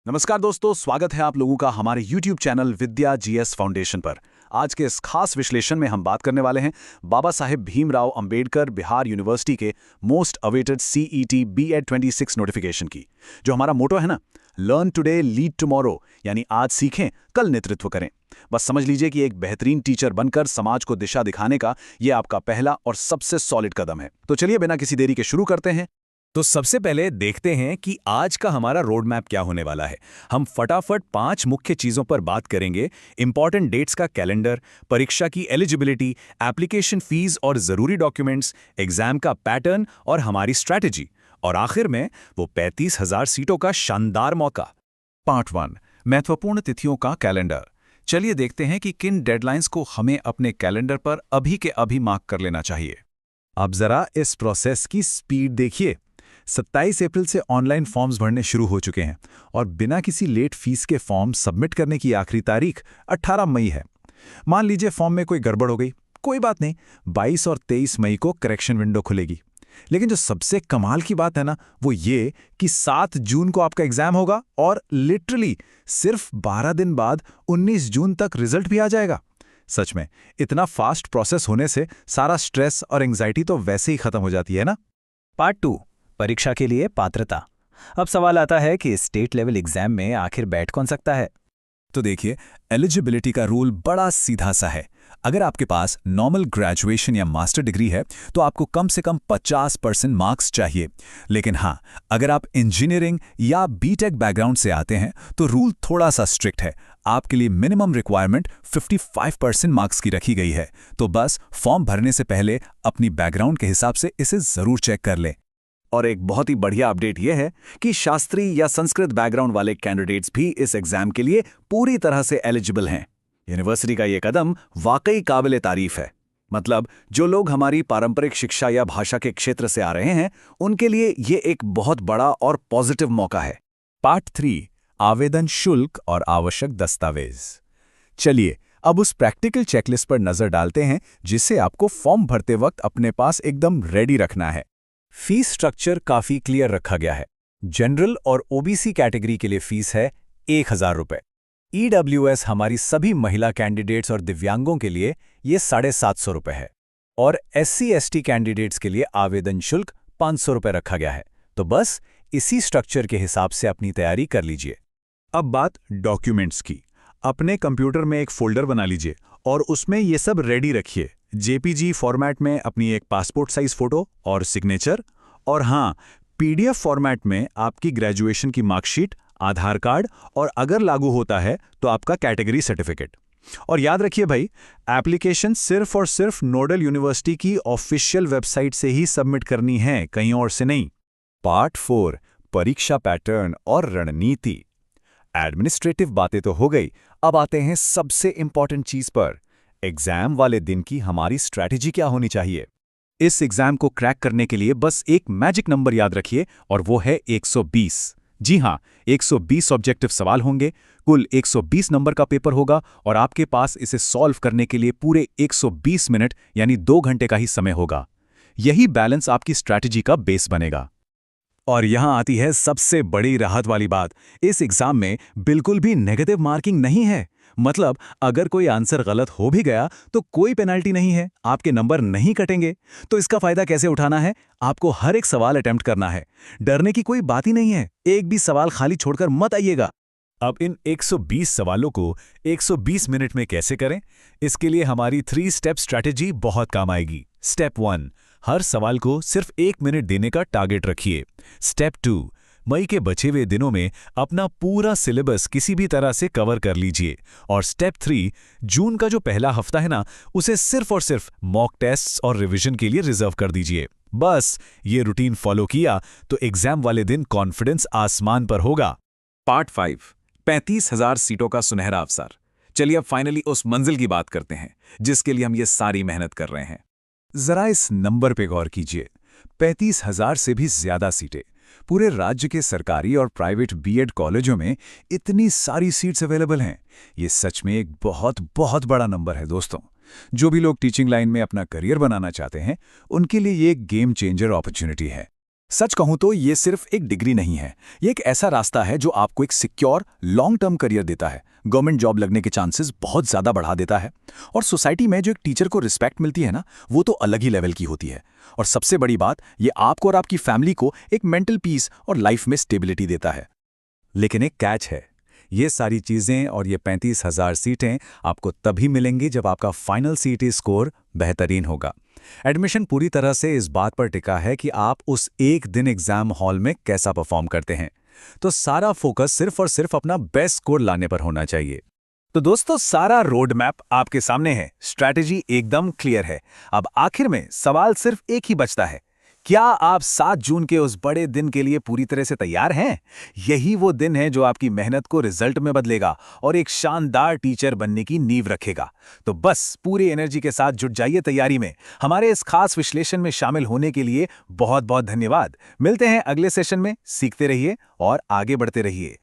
नमस्कार दोस्तों, स्वागत है आप लोगों का हमारे YouTube चैनल विद्या जीएस फाउंडेशन पर। आज के इस खास विश्लेषण में हम बात करने वाले हैं बाबा साहेब भीमराव अंबेडकर बिहार यूनिवर्सिटी के most awaited CET B.Ed 26 notification की। जो हमारा मोटो है ना, लर्न टुडे लीड टुमारो, यानी आज सीखें कल नेतृत्व करें। बस समझ लीजिए कि एक बेहतरीन टीचर बनकर समाज को दिशा दिखाने का ये आपका पहला और सबसे सॉलिड कदम है। तो चलिए बिना किसी देरी के शुरू करते हैं। तो सबसे पहले देखते हैं कि आज का हमारा रोड मैप क्या होने वाला है। हम फटाफट 5 मुख्य चीजों पर बात करेंगे। इंपॉर्टेंट डेट्स का कैलेंडर, परीक्षा की एलिजिबिलिटी, एप्लीकेशन फीस और जरूरी डॉक्यूमेंट्स, एग्जाम का पैटर्न और हमारी स्ट्रैटेजी, और आखिर में वो 35,000 सीटों का शानदार मौका। पार्ट 1, महत्वपूर्ण तिथियों का कैलेंडर। चलिए देखते हैं कि किन डेडलाइंस को हमें अपने कैलेंडर पर अभी के अभी मार्क कर लेना चाहिए। अब जरा इस प्रोसेस की स्पीड देखिए। 27 अप्रैल से ऑनलाइन फॉर्म्स भरने शुरू हो चुके हैं और बिना किसी लेट फीस के फॉर्म सबमिट करने की आखिरी तारीख 18 मई है। मान लीजिए फॉर्म में कोई गड़बड़ हो गई, कोई बात नहीं, 22 और 23 मई को करेक्शन विंडो खुलेगी। लेकिन जो सबसे कमाल की बात है ना, वो ये कि 7 जून को आपका एग्जाम होगा और लिटरली सिर्फ 12 दिन बाद 19 जून तक रिजल्ट भी आ जाएगा। सच में इतना फास्ट प्रोसेस होने से सारा स्ट्रेस और एंग्जाइटी तो वैसे ही खत्म हो जाती है ना। पार्ट 2, परीक्षा के लिए पात्रता। अब सवाल आता है कि स्टेट लेवल एग्जाम में आखिर बैठ कौन सकता है। तो देखिए, एलिजिबिलिटी का रूल बड़ा सीधा सा है। अगर आपके पास नॉर्मल ग्रेजुएशन या मास्टर डिग्री है तो आपको कम से कम 50% मार्क्स चाहिए। लेकिन हाँ, अगर आप इंजीनियरिंग या बीटेक बैकग्राउंड से आते हैं तो रूल थोड़ा सा स्ट्रिक्ट है। आपके लिए मिनिमम रिक्वायरमेंट 55% मार्क्स की रखी गई है। तो बस फॉर्म भरने से पहले अपनी बैकग्राउंड के हिसाब से इसे जरूर चेक कर लें। और एक बहुत ही बढ़िया अपडेट यह है कि शास्त्री या संस्कृत बैकग्राउंड वाले कैंडिडेट्स भी इस एग्जाम के लिए पूरी तरह से एलिजिबल हैं। यूनिवर्सिटी का ये कदम वाकई काबिले तारीफ है। मतलब जो लोग हमारी पारंपरिक शिक्षा या भाषा के क्षेत्र से आ रहे हैं, उनके लिए ये एक बहुत बड़ा और पॉजिटिव मौका है। पार्ट 3, आवेदन शुल्क और आवश्यक दस्तावेज। चलिए अब उस प्रैक्टिकल चेकलिस्ट पर नजर डालते हैं जिसे आपको फॉर्म भरते वक्त अपने पास एकदम रेडी रखना है। फीस स्ट्रक्चर काफी क्लियर रखा गया है। जनरल और OBC कैटेगरी के लिए फीस है 1,000 रुपये। EWS हमारी सभी महिला कैंडिडेट्स और दिव्यांगों के लिए ये 750 रुपये है। और SC/ST कैंडिडेट्स के लिए आवेदन शुल्क 500 रुपये रखा गया है। तो बस इसी स्ट्रक्चर के हिसाब से अपनी तैयारी कर लीजिए। अब बात डॉक्यूमेंट्स की। अपने कंप्यूटर में एक फोल्डर बना लीजिए और उसमें ये सब रेडी रखिए। JPG फॉर्मेट में अपनी एक पासपोर्ट साइज फोटो और सिग्नेचर, और हाँ, PDF फॉर्मेट में आपकी ग्रेजुएशन की मार्कशीट, आधार कार्ड और अगर लागू होता है तो आपका कैटेगरी सर्टिफिकेट। और याद रखिए भाई, एप्लीकेशन सिर्फ और सिर्फ नोडल यूनिवर्सिटी की ऑफिशियल वेबसाइट से ही सबमिट करनी है, कहीं और से नहीं। पार्ट 4, परीक्षा पैटर्न और रणनीति। एडमिनिस्ट्रेटिव बातें तो हो गई, अब आते हैं सबसे इंपॉर्टेंट चीज पर। एग्जाम वाले दिन की हमारी स्ट्रैटेजी क्या होनी चाहिए। इस एग्जाम को क्रैक करने के लिए बस एक मैजिक नंबर याद रखिए और वो है 120। जी हाँ, 120 ऑब्जेक्टिव सवाल होंगे। कुल 120 नंबर का पेपर होगा और आपके पास इसे सॉल्व करने के लिए पूरे 120 मिनट यानी 2 घंटे का ही समय होगा। यही बैलेंस आपकी स्ट्रैटेजी का बेस बनेगा। और यहां आती है सबसे बड़ी राहत वाली बात। इस एग्जाम में बिल्कुल भी नेगेटिव मार्किंग नहीं है। मतलब अगर कोई आंसर गलत हो भी गया तो कोई पेनल्टी नहीं है, आपके नंबर नहीं कटेंगे। तो इसका फायदा कैसे उठाना है? आपको हर एक सवाल अटेम्प्ट करना है। डरने की कोई बात ही नहीं है। एक भी सवाल खाली छोड़कर मत आइएगा। अब इन 120 सवालों को 120 मिनट में कैसे करें? इसके लिए हमारी 3 स्टेप स्ट्रैटेजी बहुत काम आएगी। स्टेप 1, हर सवाल को सिर्फ 1 मिनट देने का टारगेट रखिए। स्टेप 2, मई के बचे हुए दिनों में अपना पूरा सिलेबस किसी भी तरह से कवर कर लीजिए। और स्टेप 3, जून का जो पहला हफ्ता है ना, उसे सिर्फ और सिर्फ मॉक टेस्ट्स और रिवीजन के लिए रिजर्व कर दीजिए। बस ये रूटीन फॉलो किया तो एग्जाम वाले दिन कॉन्फिडेंस आसमान पर होगा। पार्ट 5, 35,000 सीटों का सुनहरा अवसर। चलिए अब फाइनली उस मंजिल की बात करते हैं जिसके लिए हम ये सारी मेहनत कर रहे हैं। जरा इस नंबर पे गौर कीजिए। 35,000 से भी ज्यादा सीटें। पूरे राज्य के सरकारी और प्राइवेट B.Ed कॉलेजों में इतनी सारी सीट्स अवेलेबल हैं। ये सच में एक बहुत बहुत बड़ा नंबर है दोस्तों। जो भी लोग टीचिंग लाइन में अपना करियर बनाना चाहते हैं, उनके लिए ये एक गेम चेंजर अपॉर्चुनिटी है। सच कहूं तो ये सिर्फ एक डिग्री नहीं है, ये एक ऐसा रास्ता है जो आपको एक सिक्योर लॉन्ग टर्म करियर देता है, गवर्नमेंट जॉब लगने के चांसेस बहुत ज़्यादा बढ़ा देता है, और सोसाइटी में जो एक टीचर को रिस्पेक्ट मिलती है ना, वो तो अलग ही लेवल की होती है। और सबसे बड़ी बात, ये आपको और आपकी फैमिली को एक मेंटल पीस और लाइफ में स्टेबिलिटी देता है। लेकिन एक कैच है, ये सारी चीज़ें और ये 35,000 सीटें आपको तभी मिलेंगी जब आपका फाइनल सीईटी स्कोर बेहतरीन होगा। एडमिशन पूरी तरह से इस बात पर टिका है कि आप उस एक दिन एग्जाम हॉल में कैसा परफॉर्म करते हैं। तो सारा फोकस सिर्फ और सिर्फ अपना बेस्ट स्कोर लाने पर होना चाहिए। तो दोस्तों, सारा रोड मैप आपके सामने है, स्ट्रैटेजी एकदम क्लियर है। अब आखिर में सवाल सिर्फ एक ही बचता है, क्या आप 7 जून के उस बड़े दिन के लिए पूरी तरह से तैयार हैं? यही वो दिन है जो आपकी मेहनत को रिजल्ट में बदलेगा और एक शानदार टीचर बनने की नींव रखेगा। तो बस पूरी एनर्जी के साथ जुट जाइए तैयारी में। हमारे इस खास विश्लेषण में शामिल होने के लिए बहुत बहुत धन्यवाद। मिलते हैं अगले सेशन में। सीखते रहिए और आगे बढ़ते रहिए।